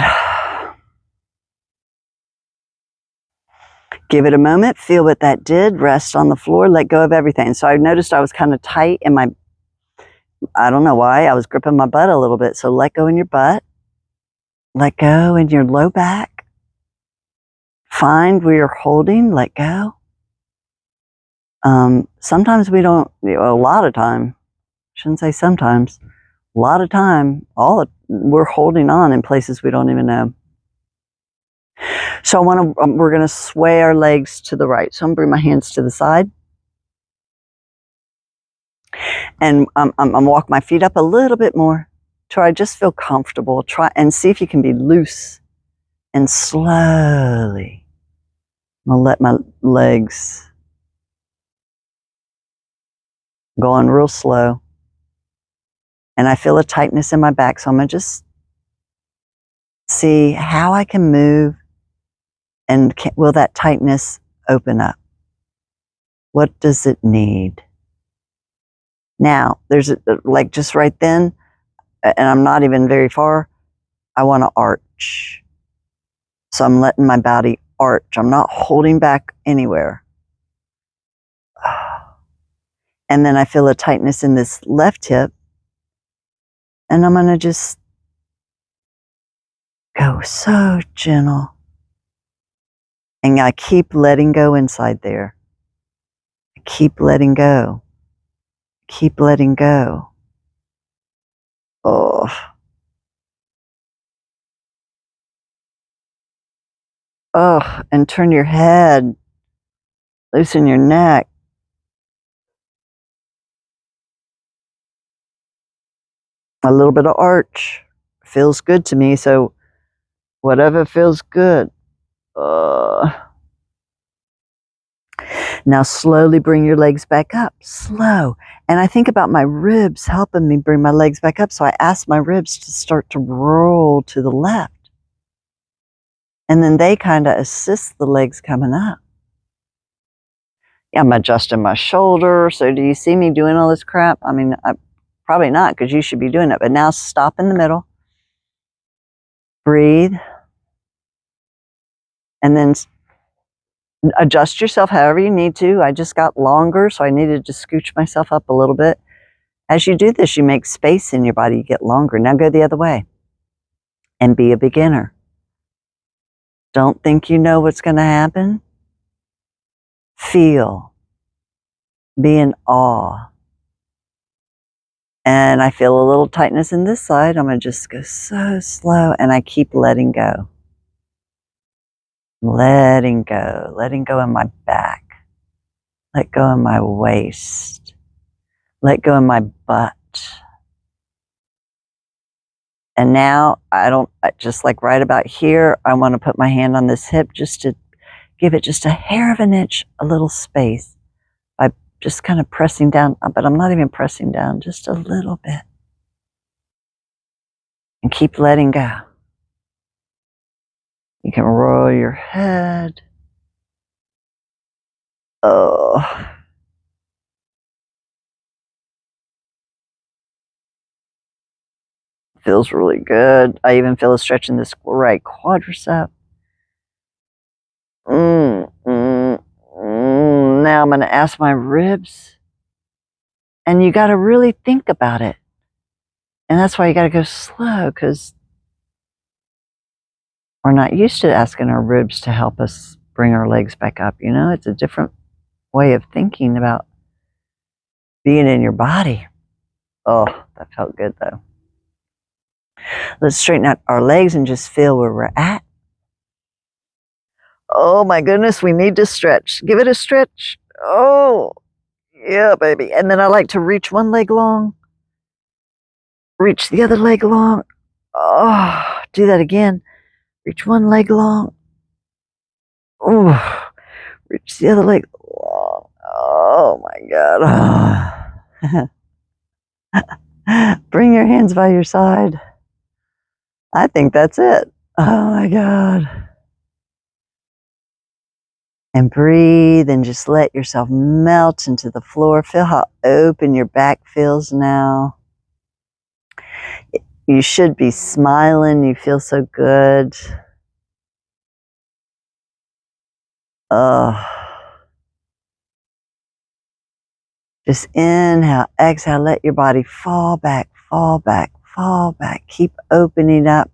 Give it a moment. Feel what that did. Rest on the floor. Let go of everything. So I noticed I was kind of tight in my, I don't know why, I was gripping my butt a little bit. So let go in your butt. Let go in your low back. Find where you're holding. Let go. Sometimes we don't, a lot of time, shouldn't say sometimes, a lot of time, we're holding on in places we don't even know. So we're going to sway our legs to the right. So I'm going to bring my hands to the side. And I'm walk my feet up a little bit more. Try, just feel comfortable. Try and see if you can be loose. And slowly, I'm going to let my legs go on real slow. And I feel a tightness in my back. So I'm going to just see how I can move. And will that tightness open up? What does it need? Now, there's like just right then, and I'm not even very far, I want to arch. So I'm letting my body arch. I'm not holding back anywhere. And then I feel a tightness in this left hip. And I'm going to just go so gentle. And I keep letting go inside there. I keep letting go. Keep letting go. Oh. Oh, and turn your head. Loosen your neck. A little bit of arch. Feels good to me, so whatever feels good. Now slowly bring your legs back up. Slow. And I think about my ribs helping me bring my legs back up, so I ask my ribs to start to roll to the left. And then they kind of assist the legs coming up. I'm adjusting my shoulder. So do you see me doing all this crap? I mean, probably not, because you should be doing it. But now stop in the middle. Breathe. And then adjust yourself however you need to. I just got longer, so I needed to scooch myself up a little bit. As you do this, you make space in your body. You get longer. Now go the other way. And be a beginner. Don't think you know what's going to happen. Feel. Be in awe. And I feel a little tightness in this side. I'm going to just go so slow, and I keep letting go. Letting go. Letting go in my back. Let go in my waist. Let go in my butt. And now just like right about here, I want to put my hand on this hip just to give it just a hair of an inch, a little space by just kind of pressing down, but I'm not even pressing down, just a little bit. And keep letting go. You can roll your head. Oh. Feels really good. I even feel a stretch in this right quadricep. Now I'm going to ask my ribs. And you got to really think about it. And that's why you got to go slow, because we're not used to asking our ribs to help us bring our legs back up. You know, it's a different way of thinking about being in your body. Oh, that felt good though. Let's straighten out our legs and just feel where we're at. Oh my goodness, we need to stretch. Give it a stretch. Oh, yeah, baby. And then I like to reach one leg long, reach the other leg long. Oh, do that again. Reach one leg long. Oh, reach the other leg long. Oh my God. Bring your hands by your side. I think that's it. Oh my God. And breathe and just let yourself melt into the floor. Feel how open your back feels now. You should be smiling. You feel so good. Just inhale, exhale, let your body fall back, fall back, fall back. Keep opening up.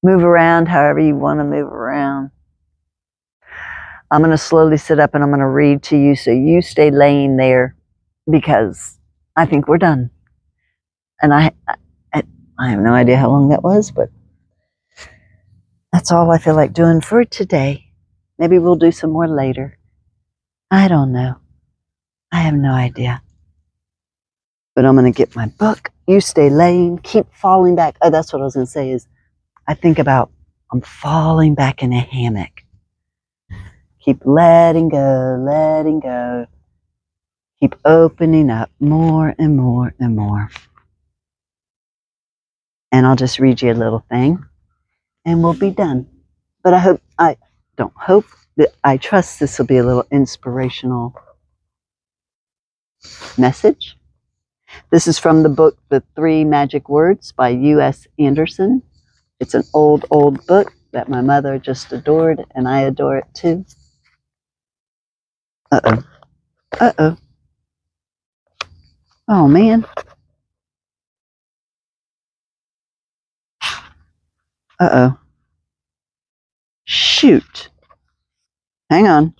Move around however you want to move around. I'm going to slowly sit up and I'm going to read to you, so you stay laying there, because I think we're done. And I have no idea how long that was, but that's all I feel like doing for today. Maybe we'll do some more later. I don't know. I have no idea. But I'm going to get my book. You stay laying. Keep falling back. Oh, that's what I was going to say is I think about I'm falling back in a hammock. Keep letting go, letting go. Keep opening up more and more and more. And I'll just read you a little thing and we'll be done. But I trust this will be a little inspirational message. This is from the book, The 3 Magic Words by U.S. Anderson. It's an old book that my mother just adored, and I adore it too. Uh-oh. Uh-oh. Oh, man. Uh-oh. Shoot. Hang on.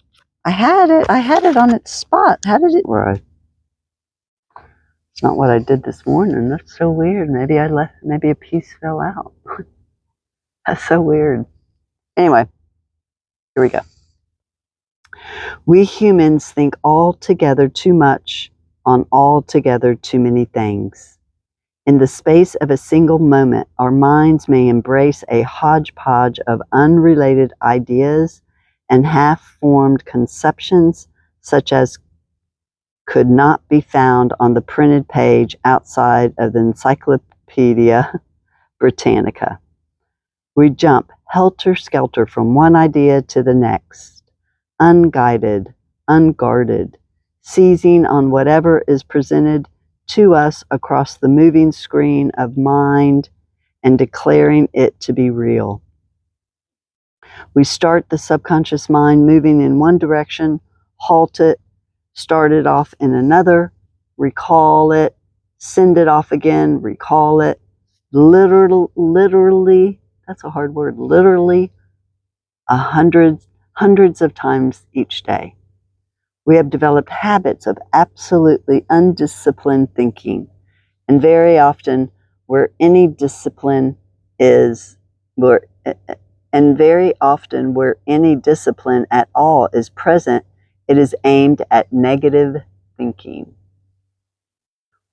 I had it on its spot. How did it? Right. It's not what I did this morning. That's so weird. Maybe a piece fell out. That's so weird. Anyway, here we go. We humans think altogether too much on altogether too many things. In the space of a single moment, our minds may embrace a hodgepodge of unrelated ideas and half-formed conceptions such as could not be found on the printed page outside of the Encyclopedia Britannica. We jump helter-skelter from one idea to the next, unguided, unguarded, seizing on whatever is presented to us across the moving screen of mind and declaring it to be real. We start the subconscious mind moving in one direction, halt it, start it off in another, recall it, send it off again, recall it, literally, that's a hard word, literally hundreds of times each day. We have developed habits of absolutely undisciplined thinking, and very often where any discipline at all is present, it is aimed at negative thinking.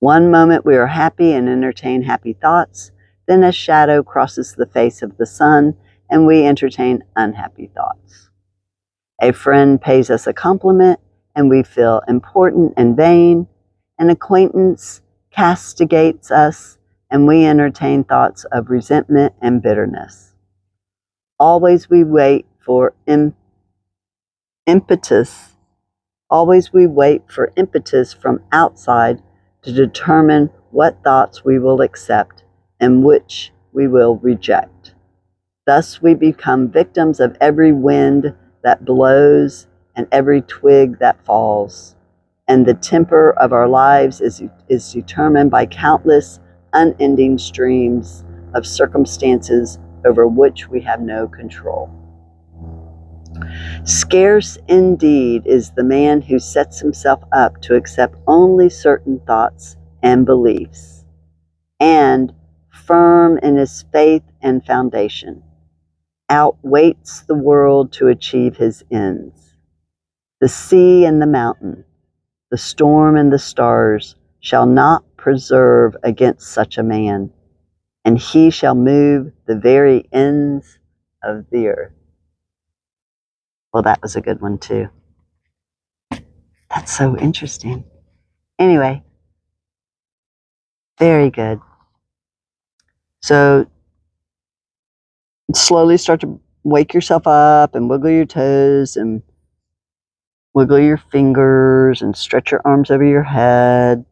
One moment we are happy and entertain happy thoughts, then a shadow crosses the face of the sun and we entertain unhappy thoughts. A friend pays us a compliment and we feel important and vain. An acquaintance castigates us and we entertain thoughts of resentment and bitterness. Always we wait for impetus. Always we wait for impetus from outside to determine what thoughts we will accept and which we will reject. Thus we become victims of every wind that blows and every twig that falls. And the temper of our lives is determined by countless unending streams of circumstances over which we have no control. Scarce indeed is the man who sets himself up to accept only certain thoughts and beliefs, and, firm in his faith and foundation, outwaits the world to achieve his ends. The sea and the mountain, the storm and the stars shall not preserve against such a man, and he shall move the very ends of the earth. Well, that was a good one too. That's so interesting. Anyway, very good. So slowly start to wake yourself up and wiggle your toes and wiggle your fingers and stretch your arms over your head.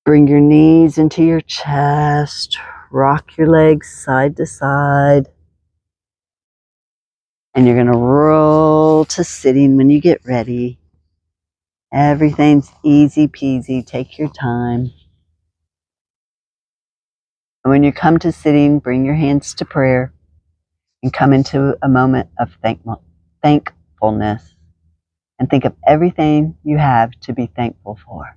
Bring your knees into your chest. Rock your legs side to side. And you're going to roll to sitting when you get ready. Everything's easy peasy. Take your time. And when you come to sitting, bring your hands to prayer and come into a moment of thankfulness and think of everything you have to be thankful for.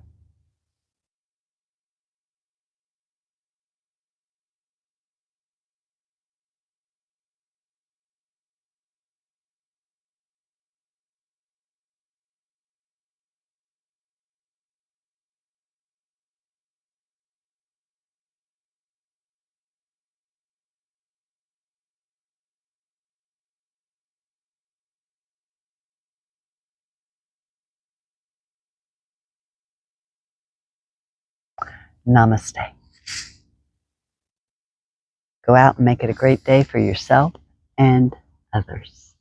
Namaste. Go out and make it a great day for yourself and others.